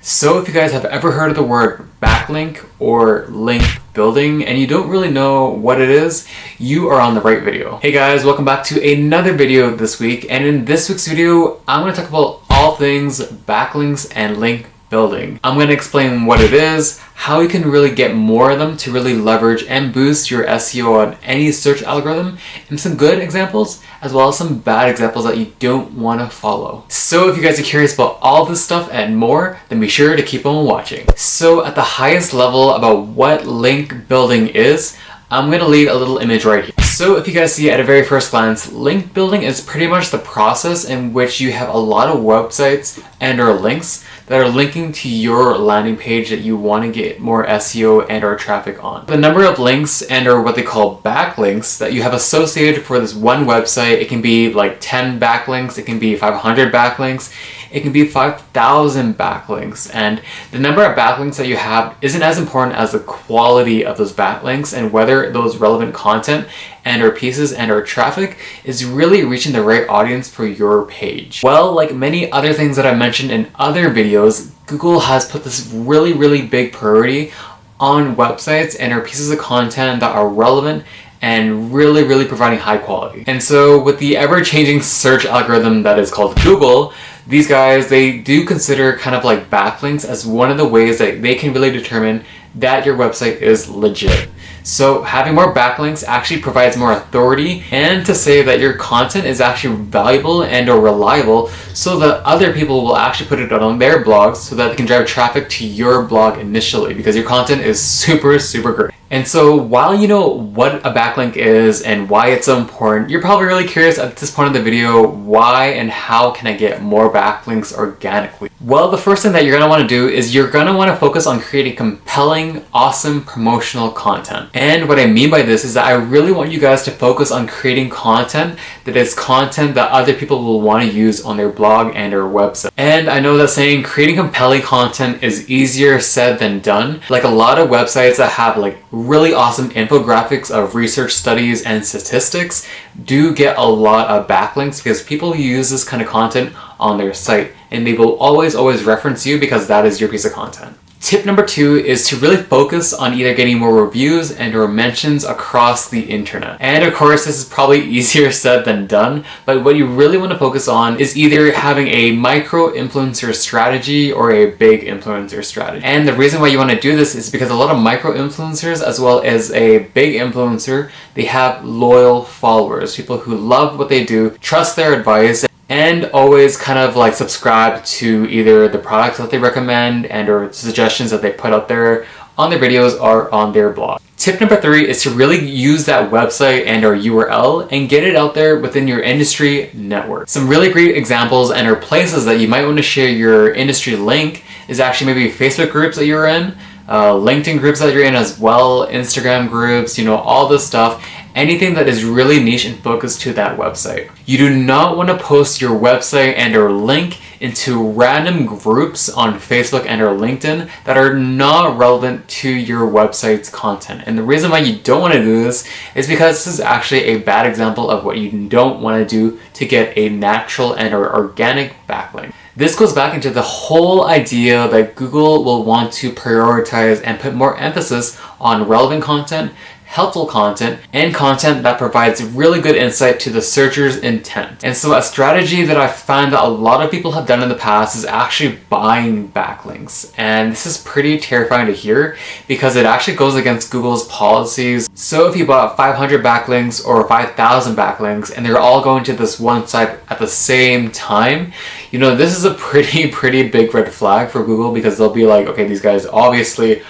So if you guys have ever heard of the word backlink or link building and you don't really know what it is, you are on the right video. Hey guys, welcome back to another video this week, and in this week's video I'm going to talk about all things backlinks and link building. I'm going to explain what it is, how you can really get more of them to really leverage and boost your SEO on any search algorithm, and some good examples as well as some bad examples that you don't want to follow. So if you guys are curious about all this stuff and more, then be sure to keep on watching. So at the highest level about what link building is, I'm going to leave a little image right here. So if you guys see at a very first glance, link building is pretty much the process in which you have a lot of websites and or links that are linking to your landing page that you want to get more SEO and or traffic on. The number of links and or what they call backlinks that you have associated for this one website, it can be like 10 backlinks, it can be 500 backlinks, it can be 5,000 backlinks, and the number of backlinks that you have isn't as important as the quality of those backlinks and whether those relevant content and or pieces and or traffic is really reaching the right audience for your page. Well, like many other things that I mentioned in other videos, Google has put this really big priority on websites and or pieces of content that are relevant and really providing high quality. And so with the ever-changing search algorithm that is called Google, these guys, they do consider kind of like backlinks as one of the ways that they can really determine that your website is legit. So having more backlinks actually provides more authority and to say that your content is actually valuable and or reliable, so that other people will actually put it on their blogs so that they can drive traffic to your blog initially, because your content is super great. And so while you know what a backlink is and why it's so important, you're probably really curious at this point of the video, why and how can I get more backlinks organically? Well, the first thing that you're going to want to do is you're going to want to focus on creating compelling, awesome promotional content. And what I mean by this is that I really want you guys to focus on creating content that is content that other people will want to use on their blog and their website. And I know that saying creating compelling content is easier said than done. Like a lot of websites that have like really awesome infographics of research studies and statistics do get a lot of backlinks because people use this kind of content on their site, and they will always reference you because that is your piece of content. Tip number 2 is to really focus on either getting more reviews and or mentions across the internet. And of course, this is probably easier said than done, but what you really want to focus on is either having a micro influencer strategy or a big influencer strategy. And the reason why you want to do this is because a lot of micro influencers as well as a big influencer, they have loyal followers, people who love what they do, trust their advice, and always kind of like subscribe to either the products that they recommend and or suggestions that they put out there on their videos or on their blog. Tip number 3 is to really use that website and or URL and get it out there within your industry network. Some really great examples and or places that you might want to share your industry link is actually maybe Facebook groups that you're in, LinkedIn groups that you're in as well, Instagram groups, you know, all this stuff. Anything that is really niche and focused to that website. You do not want to post your website and or link into random groups on Facebook and or LinkedIn that are not relevant to your website's content. And the reason why you don't want to do this is because this is actually a bad example of what you don't want to do to get a natural and or organic backlink. This goes back into the whole idea that Google will want to prioritize and put more emphasis on relevant content, helpful content, and content that provides really good insight to the searcher's intent. And so a strategy that I find that a lot of people have done in the past is actually buying backlinks. And this is pretty terrifying to hear because it actually goes against Google's policies. So if you bought 500 backlinks or 5,000 backlinks and they're all going to this one site at the same time, you know, this is a pretty big red flag for Google, because they'll be like, okay, these guys obviously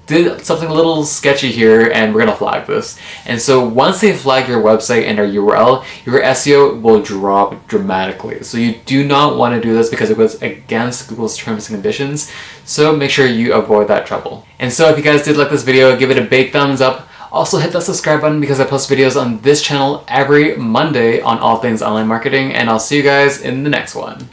did something a little sketchy here and we're gonna flag this. And so once they flag your website and your URL, your SEO will drop dramatically. So you do not want to do this because it goes against Google's terms and conditions. So make sure you avoid that trouble. And so if you guys did like this video, give it a big thumbs up. Also hit that subscribe button because I post videos on this channel every Monday on all things online marketing, and I'll see you guys in the next one.